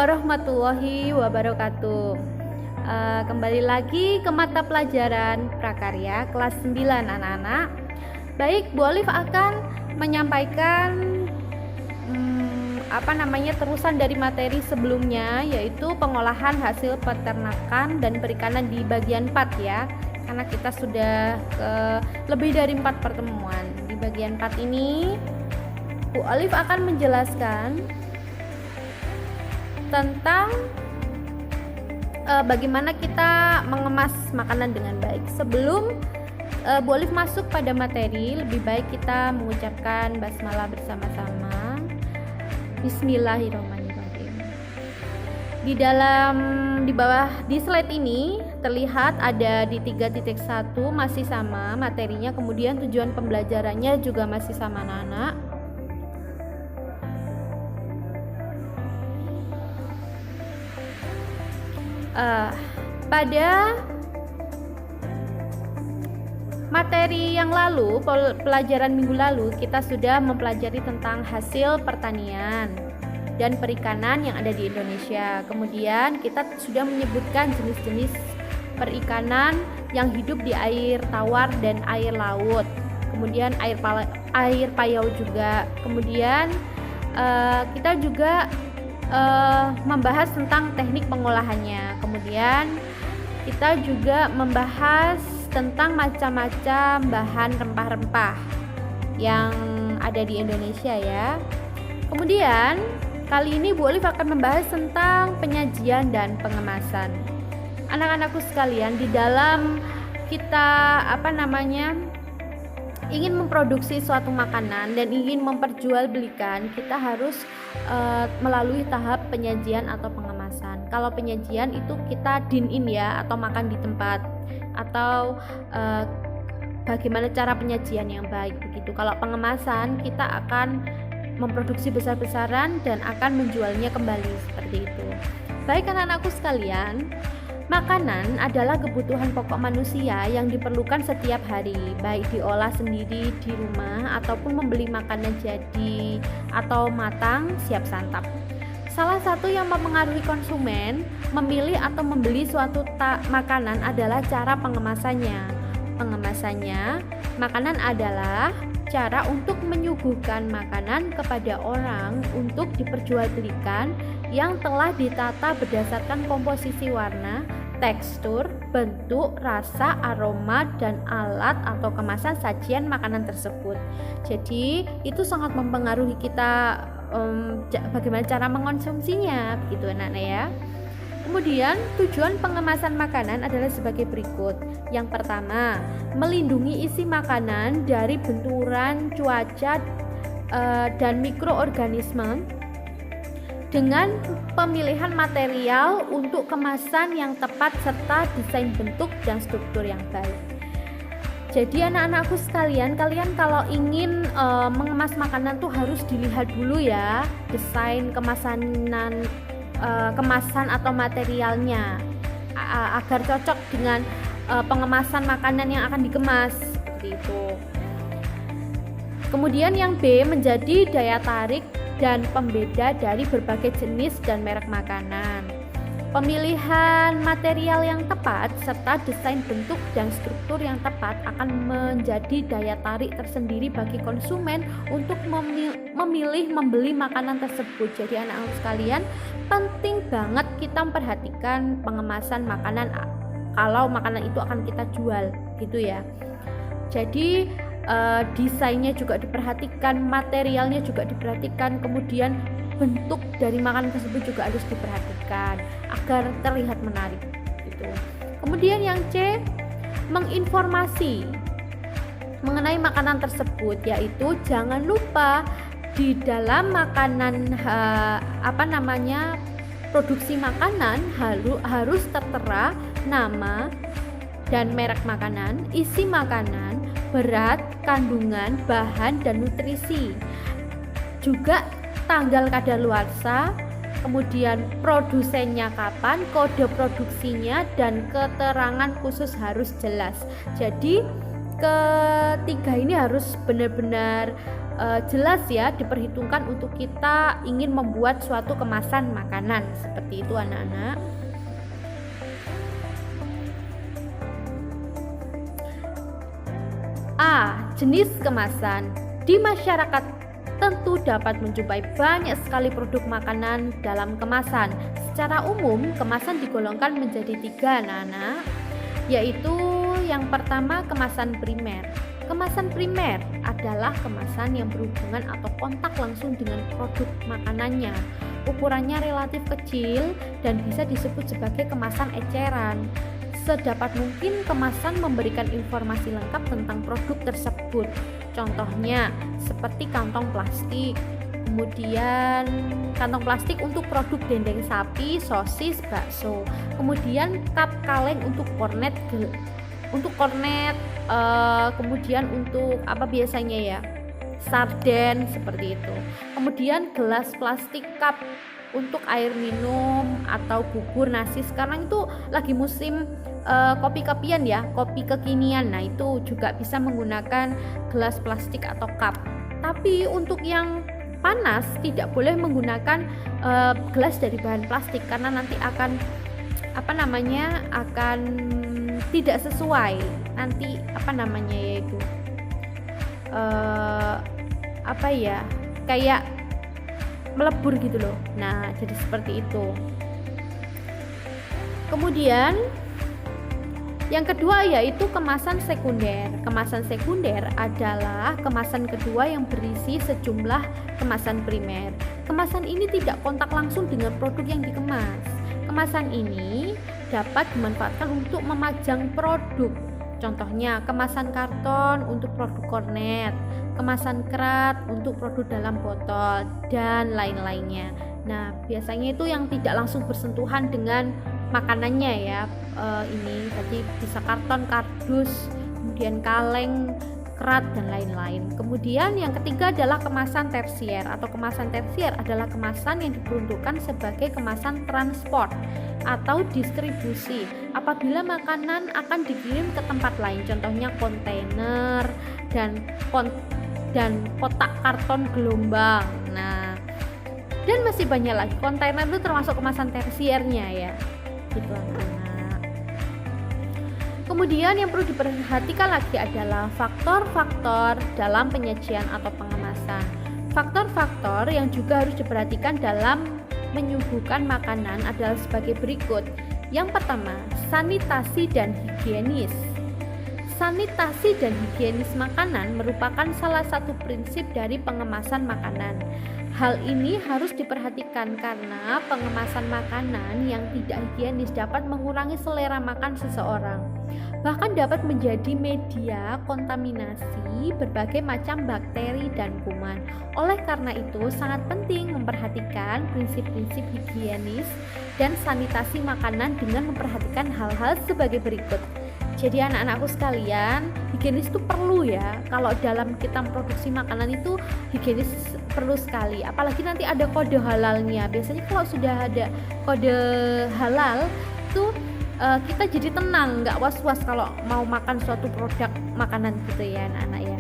warahmatullahi wabarakatuh. Kembali lagi ke mata pelajaran prakarya kelas 9 anak-anak. Baik, Bu Olive akan menyampaikan terusan dari materi sebelumnya, yaitu pengolahan hasil peternakan dan perikanan di bagian 4 ya. Karena kita sudah lebih dari 4 pertemuan. Di bagian 4 ini Bu Olive akan menjelaskan tentang bagaimana kita mengemas makanan dengan baik. Sebelum Bu Olive masuk pada materi, lebih baik kita mengucapkan basmalah bersama-sama. Bismillahirrahmanirrahim. Di bawah di slide ini terlihat ada di 3.1 masih sama materinya, kemudian tujuan pembelajarannya juga masih sama anak-anak. Pada materi yang lalu, pelajaran minggu lalu, kita sudah mempelajari tentang hasil pertanian dan perikanan yang ada di Indonesia. Kemudian kita sudah menyebutkan jenis-jenis perikanan yang hidup di air tawar dan air laut. Kemudian air payau juga. Kemudian kita juga membahas tentang teknik pengolahannya. Kemudian kita juga membahas tentang macam-macam bahan rempah-rempah yang ada di Indonesia ya. Kemudian kali ini Bu Olive akan membahas tentang penyajian dan pengemasan. Anak-anakku sekalian, di dalam kita ingin memproduksi suatu makanan dan ingin memperjualbelikan, kita harus melalui tahap penyajian atau pengemasan. Kalau penyajian itu kita dine-in ya, atau makan di tempat, atau bagaimana cara penyajian yang baik begitu. Kalau pengemasan, kita akan memproduksi besar-besaran dan akan menjualnya kembali seperti itu. Baik anak-anakku sekalian, makanan adalah kebutuhan pokok manusia yang diperlukan setiap hari, baik diolah sendiri di rumah ataupun membeli makanan jadi atau matang siap santap. Salah satu yang mempengaruhi konsumen memilih atau membeli suatu makanan adalah cara pengemasannya. Makanan adalah cara untuk menyuguhkan makanan kepada orang untuk diperjualbelikan yang telah ditata berdasarkan komposisi warna, tekstur, bentuk, rasa, aroma, dan alat atau kemasan sajian makanan tersebut. Jadi itu sangat mempengaruhi kita bagaimana cara mengkonsumsinya, begitu anak-anak ya. Kemudian tujuan pengemasan makanan adalah sebagai berikut. Yang pertama, melindungi isi makanan dari benturan cuaca dan mikroorganisme dengan pemilihan material untuk kemasan yang tepat serta desain bentuk dan struktur yang baik. Jadi anak-anakku sekalian, kalian kalau ingin mengemas makanan tuh harus dilihat dulu ya desain kemasan atau materialnya agar cocok dengan pengemasan makanan yang akan dikemas seperti itu. Kemudian yang B, menjadi daya tarik dan pembeda dari berbagai jenis dan merek makanan. Pemilihan material yang tepat serta desain bentuk dan struktur yang tepat akan menjadi daya tarik tersendiri bagi konsumen untuk memilih membeli makanan tersebut. Jadi anak-anak sekalian, penting banget kita memperhatikan pengemasan makanan kalau makanan itu akan kita jual gitu ya. Jadi desainnya juga diperhatikan, materialnya juga diperhatikan, kemudian bentuk dari makanan tersebut juga harus diperhatikan agar terlihat menarik gitu. Kemudian yang C, menginformasi mengenai makanan tersebut, yaitu jangan lupa di dalam makanan produksi makanan harus tertera nama dan merek makanan, isi makanan, berat, kandungan, bahan, dan nutrisi. Juga tanggal kadaluarsa, kemudian produsennya kapan, kode produksinya, dan keterangan khusus harus jelas. Jadi ketiga ini harus benar-benar jelas ya diperhitungkan untuk kita ingin membuat suatu kemasan makanan. Seperti itu anak-anak. A. Jenis kemasan. Di masyarakat tentu dapat menjumpai banyak sekali produk makanan dalam kemasan. Secara umum, kemasan digolongkan menjadi 3 anak-anak, yaitu yang pertama kemasan primer. Kemasan primer adalah kemasan yang berhubungan atau kontak langsung dengan produk makanannya. Ukurannya relatif kecil dan bisa disebut sebagai kemasan eceran. Sedapat mungkin kemasan memberikan informasi lengkap tentang produk tersebut. Contohnya seperti kantong plastik. Kemudian kantong plastik untuk produk dendeng sapi, sosis, bakso. Kemudian cup kaleng untuk kornet, kemudian untuk apa biasanya ya, sarden seperti itu. Kemudian gelas plastik cup untuk air minum atau bubur nasi. Sekarang itu lagi musim kopi-kopian ya, kopi kekinian. Nah itu juga bisa menggunakan gelas plastik atau cup. Tapi untuk yang panas tidak boleh menggunakan gelas dari bahan plastik karena nanti akan akan tidak sesuai. Nanti yaitu kayak melebur gitu loh. Nah jadi seperti itu. Kemudian yang kedua yaitu kemasan sekunder. Kemasan sekunder adalah kemasan kedua yang berisi sejumlah kemasan primer. Kemasan ini tidak kontak langsung dengan produk yang dikemas. Kemasan ini dapat dimanfaatkan untuk memajang produk. Contohnya kemasan karton untuk produk kornet, kemasan kerat untuk produk dalam botol, dan lain-lainnya. Nah, biasanya itu yang tidak langsung bersentuhan dengan makanannya ya, ini tadi bisa karton, kardus, kemudian kaleng, kerat, dan lain-lain. Kemudian yang ketiga adalah kemasan tersier, atau kemasan tersier adalah kemasan yang diperuntukkan sebagai kemasan transport atau distribusi apabila makanan akan dikirim ke tempat lain, contohnya kontainer dan kotak karton gelombang. Nah, dan masih banyak lagi. Kontainer itu termasuk kemasan tersiernya ya, gitu anak-anak. Kemudian yang perlu diperhatikan lagi adalah faktor-faktor dalam penyajian atau pengemasan. Faktor-faktor yang juga harus diperhatikan dalam menyuguhkan makanan adalah sebagai berikut. Yang pertama, sanitasi dan higienis. Sanitasi dan higienis makanan merupakan salah satu prinsip dari pengemasan makanan. Hal ini harus diperhatikan karena pengemasan makanan yang tidak higienis dapat mengurangi selera makan seseorang. Bahkan dapat menjadi media kontaminasi berbagai macam bakteri dan kuman. Oleh karena itu, sangat penting memperhatikan prinsip-prinsip higienis dan sanitasi makanan dengan memperhatikan hal-hal sebagai berikut. Jadi anak-anakku sekalian, higienis itu perlu ya. Kalau dalam kita memproduksi makanan itu higienis perlu sekali. Apalagi nanti ada kode halalnya. Biasanya kalau sudah ada kode halal itu kita jadi tenang, nggak was-was kalau mau makan suatu produk makanan gitu ya anak-anak ya.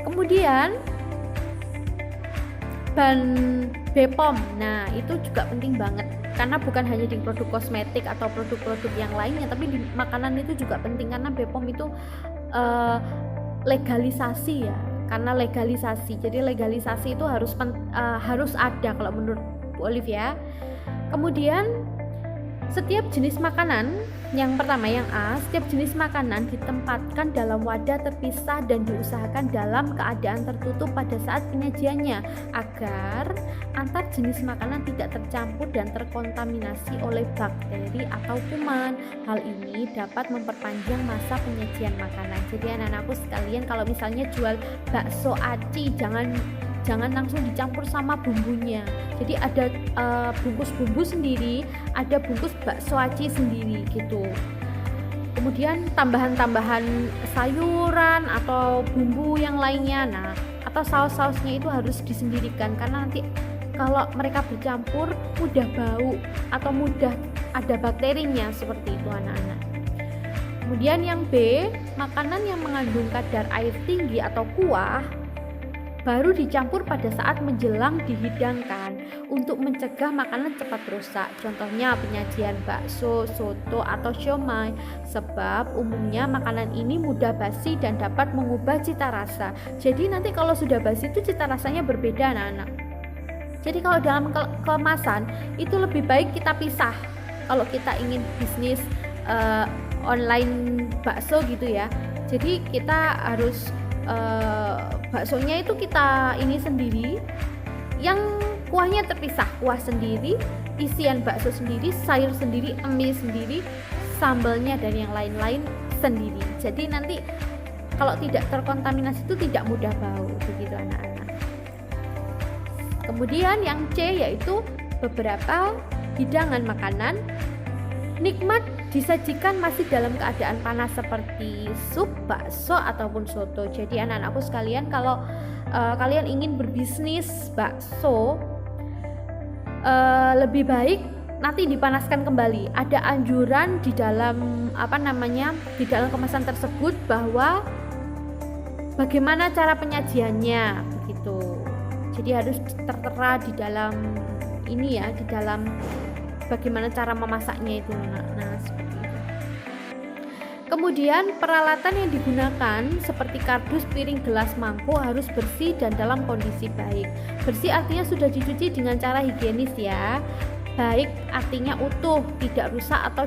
Kemudian ban BPOM, nah itu juga penting banget karena bukan hanya di produk kosmetik atau produk-produk yang lainnya, tapi di makanan itu juga penting karena BPOM itu legalisasi ya, karena legalisasi. Jadi legalisasi itu harus ada kalau menurut Bu Olive ya. Kemudian setiap jenis makanan, yang pertama yang A, setiap jenis makanan ditempatkan dalam wadah terpisah dan diusahakan dalam keadaan tertutup pada saat penyajiannya agar antar jenis makanan tidak tercampur dan terkontaminasi oleh bakteri atau kuman. Hal ini dapat memperpanjang masa penyajian makanan. Jadi anak-anakku sekalian, kalau misalnya jual bakso aci, jangan langsung dicampur sama bumbunya. Jadi ada bungkus bumbu sendiri, ada bungkus bakso aci sendiri gitu. Kemudian tambahan-tambahan sayuran atau bumbu yang lainnya, nah atau saus-sausnya itu harus disendirikan karena nanti kalau mereka bercampur mudah bau atau mudah ada bakterinya, seperti itu anak-anak. Kemudian yang B, makanan yang mengandung kadar air tinggi atau kuah baru dicampur pada saat menjelang dihidangkan untuk mencegah makanan cepat rusak. Contohnya penyajian bakso, soto, atau siomay, sebab umumnya makanan ini mudah basi dan dapat mengubah cita rasa. Jadi nanti kalau sudah basi itu cita rasanya berbeda anak-anak. Jadi kalau dalam kemasan itu lebih baik kita pisah. Kalau kita ingin bisnis online bakso gitu ya, jadi kita harus baksonya itu kita ini sendiri, yang kuahnya terpisah, kuah sendiri, isian bakso sendiri, sayur sendiri, mie sendiri, sambalnya dan yang lain-lain sendiri. Jadi nanti kalau tidak terkontaminasi itu tidak mudah bau, begitu anak-anak. Kemudian yang C yaitu beberapa hidangan makanan nikmat disajikan masih dalam keadaan panas seperti sup, bakso, ataupun soto. Jadi anak-anakku sekalian, kalau kalian ingin berbisnis bakso, lebih baik nanti dipanaskan kembali. Ada anjuran di dalam di dalam kemasan tersebut bahwa bagaimana cara penyajiannya begitu. Jadi harus tertera di dalam ini ya, di dalam bagaimana cara memasaknya itu. Nah, seperti itu. Kemudian peralatan yang digunakan seperti kardus, piring, gelas, mangkuk harus bersih dan dalam kondisi baik. Bersih artinya sudah dicuci dengan cara higienis ya. Baik artinya utuh, tidak rusak atau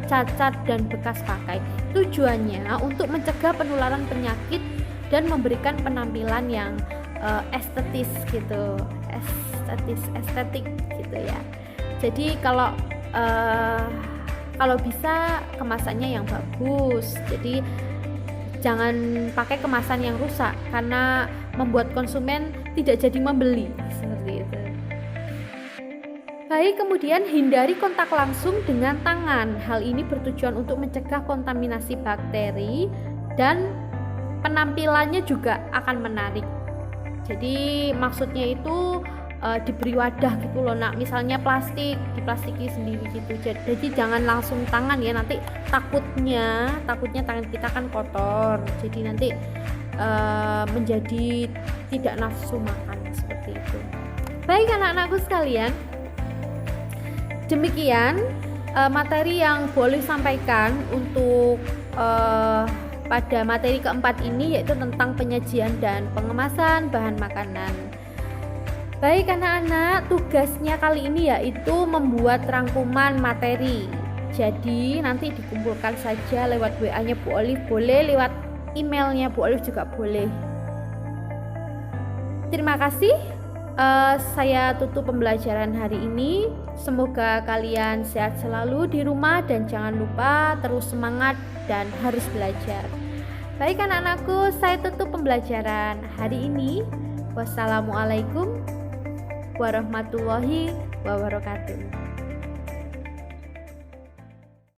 cacat dan bekas pakai. Tujuannya untuk mencegah penularan penyakit dan memberikan penampilan yang estetik gitu ya. Jadi kalau bisa kemasannya yang bagus. Jadi jangan pakai kemasan yang rusak karena membuat konsumen tidak jadi membeli, seperti itu. Baik, kemudian hindari kontak langsung dengan tangan. Hal ini bertujuan untuk mencegah kontaminasi bakteri dan penampilannya juga akan menarik. Jadi maksudnya itu diberi wadah gitu loh, misalnya plastik, diplastiki sendiri gitu. Jadi jangan langsung tangan ya, nanti takutnya tangan kita kan kotor, jadi nanti menjadi tidak nafsu makan, seperti itu. Baik anak-anakku sekalian, demikian materi yang boleh sampaikan untuk pada materi keempat ini, yaitu tentang penyajian dan pengemasan bahan makanan. Baik anak-anak, tugasnya kali ini yaitu membuat rangkuman materi. Jadi nanti dikumpulkan saja lewat WA-nya Bu Olive, boleh lewat emailnya Bu Olive juga boleh. Terima kasih. Saya tutup pembelajaran hari ini. Semoga kalian sehat selalu di rumah dan jangan lupa terus semangat dan harus belajar. Baik anak-anakku, saya tutup pembelajaran hari ini. Wassalamualaikum warahmatullahi wabarakatuh.